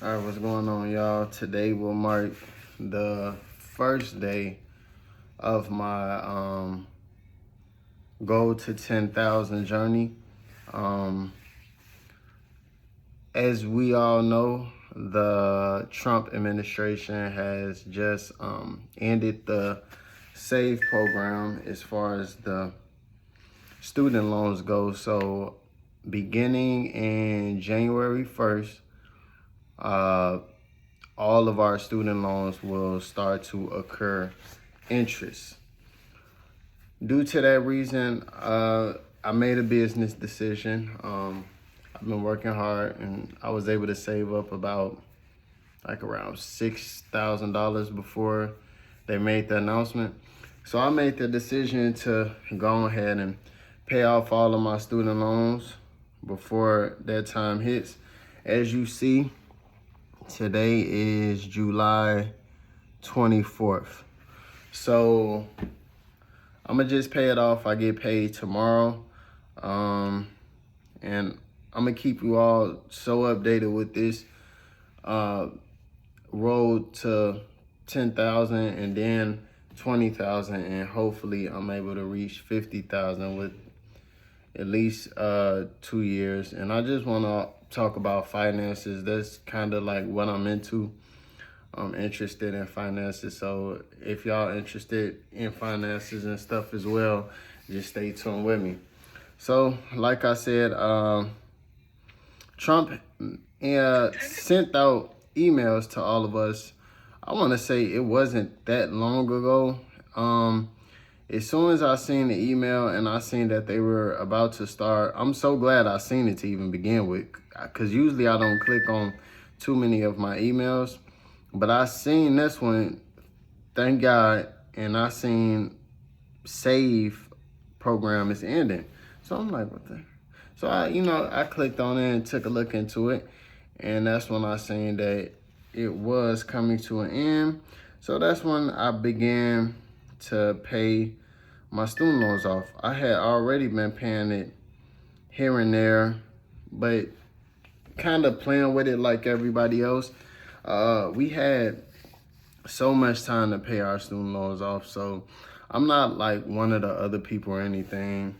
All right, what's going on, y'all? Today will mark the first day of my goal to 10,000 journey. Um, as we all know, the Trump administration has just ended the SAVE program as far as the student loans go. So, beginning in January 1st, all of our student loans will start to occur interest. Due to that reason, I made a business decision. I've been working hard and I was able to save up about like around $6,000 before they made the announcement. So I made the decision to go ahead and pay off all of my student loans before that time hits. As you see, today is July 24th. So I'm gonna just pay it off. I get paid tomorrow. And I'm gonna keep you all so updated with this road to 10,000 and then 20,000, and hopefully I'm able to reach 50,000 with at least 2 years. And I just want to talk about finances. That's kind of like what I'm into. I'm interested in finances. So if y'all interested in finances and stuff as well, just stay tuned with me. So like I said, Trump sent out emails to all of us. I want to say it wasn't that long ago. As soon as I seen the email and I seen that they were about to start, I'm so glad I seen it to even begin with, because usually I don't click on too many of my emails. But I seen this one, thank God, and I seen SAVE program is ending. So I'm like, what the? So I clicked on it and took a look into it, and that's when I seen that it was coming to an end. So that's when I began to pay my student loans off. I had already been paying it here and there, but kind of playing with it like everybody else. We had so much time to pay our student loans off, so I'm not like one of the other people or anything.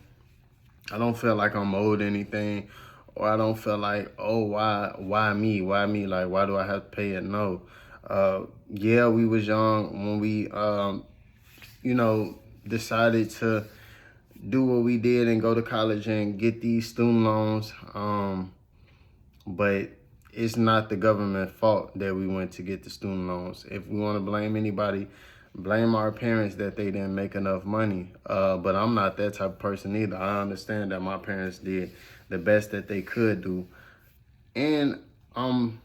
I don't feel like I'm owed anything, or I don't feel like, oh, why me? Why me? Like, why do I have to pay it? No. Yeah, we was young when we, decided to do what we did and go to college and get these student loans. But it's not the government fault that we went to get the student loans. If we want to blame anybody, blame our parents that they didn't make enough money. But I'm not that type of person either. I understand that my parents did the best that they could do. And I'm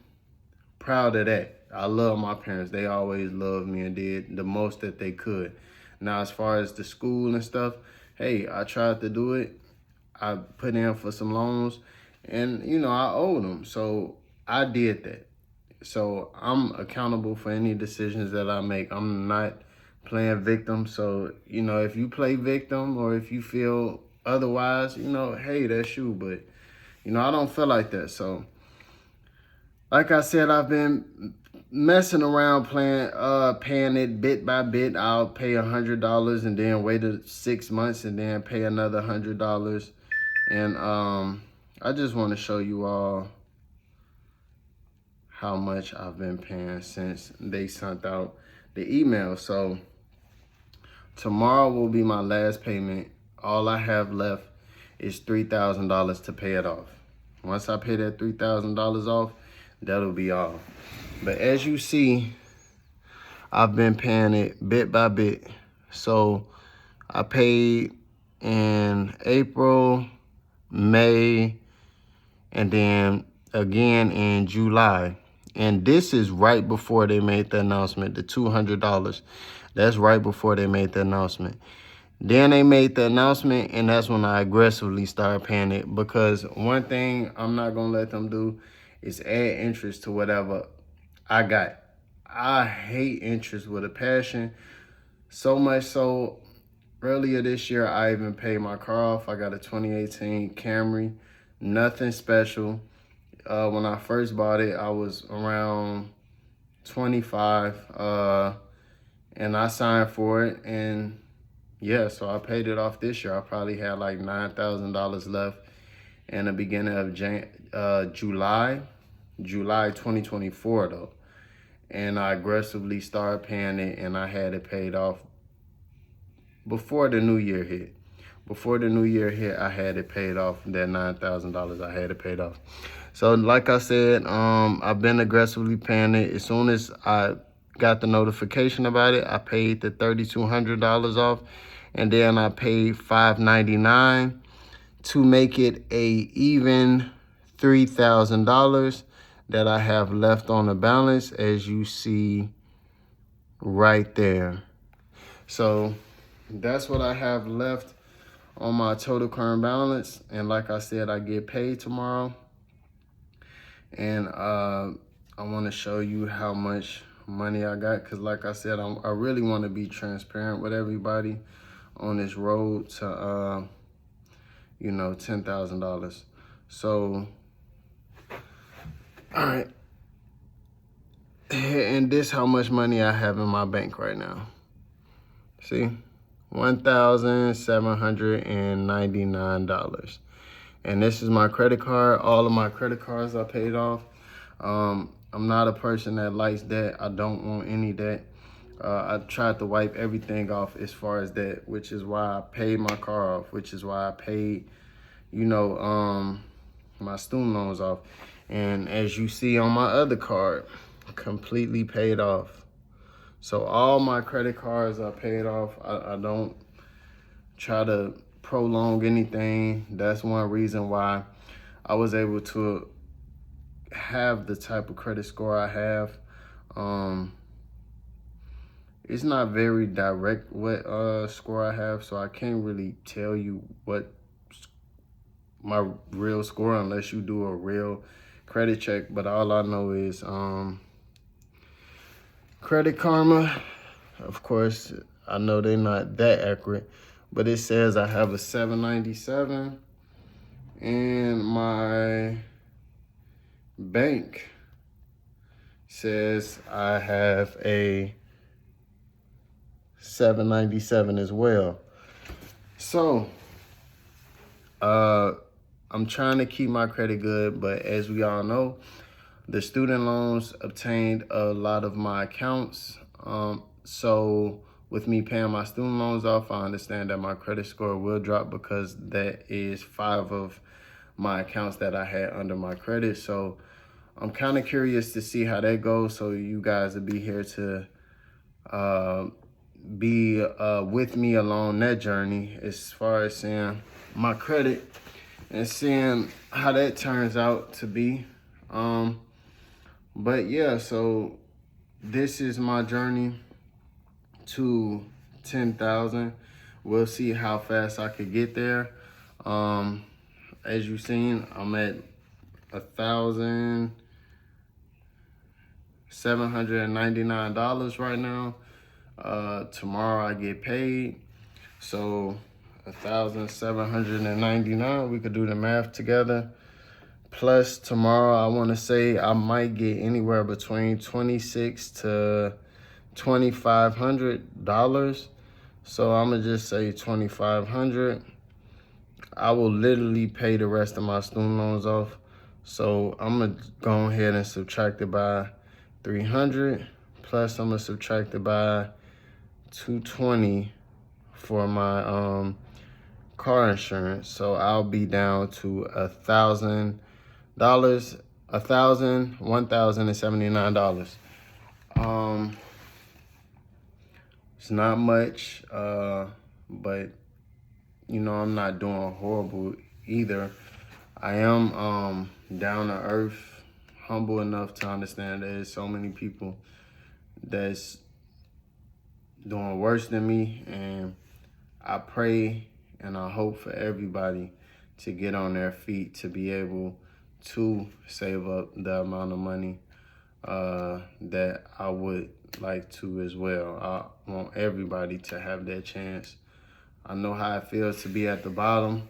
proud of that. I love my parents. They always loved me and did the most that they could. Now, as far as the school and stuff, hey, I tried to do it. I put in for some loans and, I owed them. So I did that. So I'm accountable for any decisions that I make. I'm not playing victim. So, if you play victim or if you feel otherwise, hey, that's you. But, I don't feel like that. So, like I said, I've been messing around paying it bit by bit. I'll pay $100 and then wait 6 months and then pay another $100. And I just want to show you all how much I've been paying since they sent out the email. So tomorrow will be my last payment. All I have left is $3,000 to pay it off. Once I pay that $3,000 off, that'll be all. But as you see, I've been paying it bit by bit. So I paid in April, May, and then again in July. And this is right before they made the announcement, the $200. That's right before they made the announcement. Then they made the announcement, and that's when I aggressively started paying it, because one thing I'm not going to let them do is add interest to whatever I got. I hate interest with a passion, so much so earlier this year I even paid my car off. I got a 2018 Camry, nothing special. when I first bought it, I was around 25, and I signed for it, and yeah, so I paid it off this year. I probably had like $9,000 left in the beginning of July 2024 though. And I aggressively started paying it, and I had it paid off before the new year hit. Before the new year hit, I had it paid off. That $9,000, I had it paid off. So like I said, I've been aggressively paying it. As soon as I got the notification about it, I paid the $3,200 off, and then I paid $599 to make it a even $3,000 that I have left on the balance, as you see right there. So that's what I have left on my total current balance. And like I said, I get paid tomorrow. And I want to show you how much money I got, because like I said, I really want to be transparent with everybody on this road to, you know, $10,000. So, all right. And this how much money I have in my bank right now. See? $1,799. And this is my credit card. All of my credit cards I paid off. I'm not a person that likes debt. I don't want any debt. I tried to wipe everything off as far as that, which is why I paid my car off, which is why I paid, you know, my student loans off. And as you see on my other card, completely paid off. So all my credit cards are paid off. I don't try to prolong anything. That's one reason why I was able to have the type of credit score I have. It's not very direct what score I have, so I can't really tell you what my real score unless you do a real credit check. But all I know is Credit Karma, of course, I know they're not that accurate, but it says I have a 797, and my bank says I have a 797 as well. So, I'm trying to keep my credit good, but as we all know, the student loans obtained a lot of my accounts. So with me paying my student loans off, I understand that my credit score will drop, because that is 5 of my accounts that I had under my credit. So I'm kind of curious to see how that goes. So you guys will be here to be with me along that journey as far as seeing my credit and seeing how that turns out to be. But yeah, so this is my journey to 10,000. We'll see how fast I could get there. As you've seen, I'm at $1,799 right now. Tomorrow I get paid, so 1,799. We could do the math together. Plus tomorrow, I want to say I might get anywhere between $2,600 to $2,500. So I'm gonna just say $2,500. I will literally pay the rest of my student loans off. So I'm gonna go ahead and subtract it by 300. Plus I'm gonna subtract it by 220 for my car insurance. So I'll be down to $1,079. It's not much, but you know, I'm not doing horrible either. I am down to earth, humble enough to understand that there's so many people that's doing worse than me, and I pray and I hope for everybody to get on their feet to be able to save up the amount of money that I would like to as well. I want everybody to have that chance. I know how it feels to be at the bottom.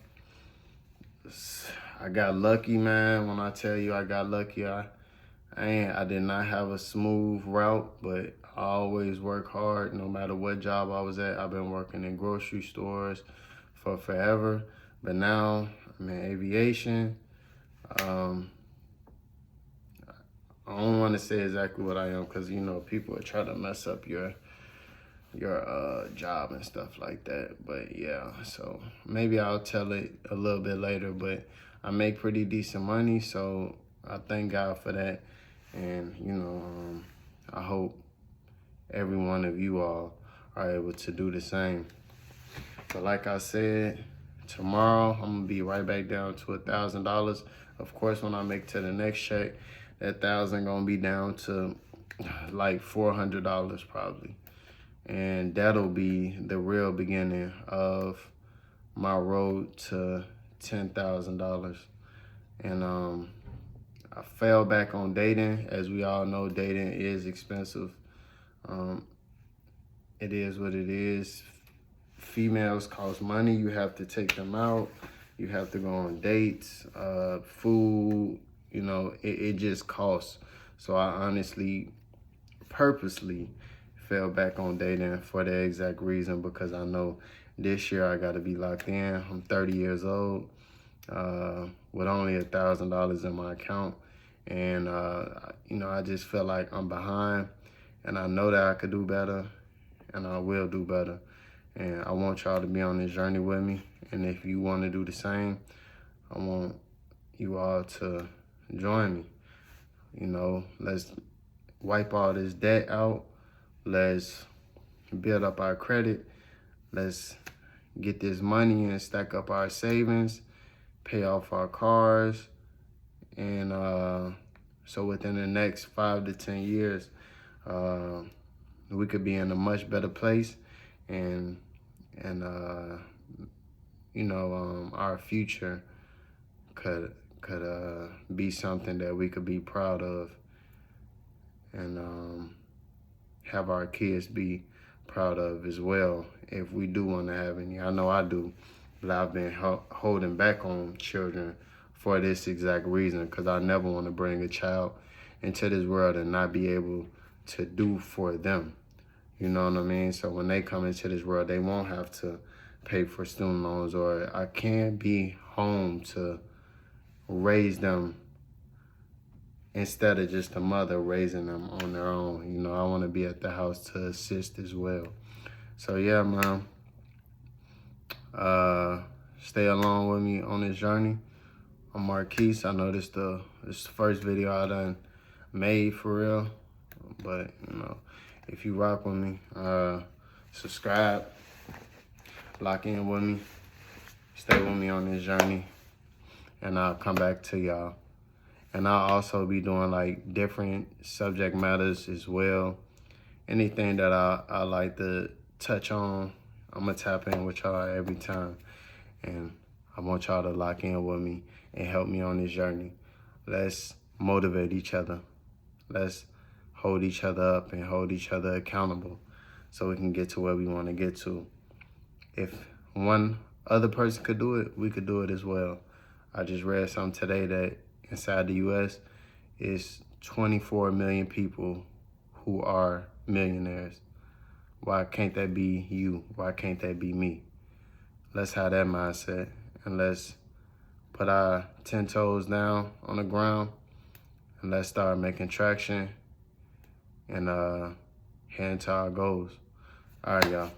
I got lucky, man. When I tell you I got lucky, I did not have a smooth route, but I always work hard no matter what job I was at. I've been working in grocery stores for forever, but now I'm in aviation. I don't want to say exactly what I am because, you know, people are trying to mess up your job and stuff like that. But yeah, so maybe I'll tell it a little bit later, but I make pretty decent money, so I thank God for that. And, you know, I hope every one of you all are able to do the same. But like I said, tomorrow I'm gonna be right back down to $1,000. Of course, when I make to the next check, that $1,000 gonna be down to like $400 probably. And that'll be the real beginning of my road to $10,000. And I fell back on dating. As we all know, dating is expensive. It is what it is. Females cost money. You have to take them out. You have to go on dates, food, you know, it just costs. So I honestly, purposely fell back on dating for the exact reason, because I know this year I gotta be locked in. I'm 30 years old with only $1,000 in my account. And, you know, I just feel like I'm behind, and I know that I could do better, and I will do better. And I want y'all to be on this journey with me. And if you want to do the same, I want you all to join me. You know, let's wipe all this debt out. Let's build up our credit. Let's get this money and stack up our savings, pay off our cars. And so within the next 5 to 10 years, we could be in a much better place. And you know, our future could be something that we could be proud of, and have our kids be proud of as well, if we do want to have any. I know I do, but I've been holding back on children for this exact reason, because I never want to bring a child into this world and not be able to do for them. You know what I mean? So when they come into this world, they won't have to pay for student loans, or I can't be home to raise them instead of just a mother raising them on their own. You know, I want to be at the house to assist as well. So yeah, man, stay along with me on this journey. I'm Marquise. I know this the first video I done made for real, but you know, if you rock with me, subscribe, lock in with me, stay with me on this journey, and I'll come back to y'all. And I'll also be doing like different subject matters as well. Anything that I like to touch on, I'm gonna tap in with y'all every time. And I want y'all to lock in with me and help me on this journey. Let's motivate each other. Let's hold each other up and hold each other accountable so we can get to where we want to get to. If one other person could do it, we could do it as well. I just read something today that inside the US is 24 million people who are millionaires. Why can't that be you? Why can't that be me? Let's have that mindset, and let's put our 10 toes down on the ground, and let's start making traction and heading to our goals. All right, y'all.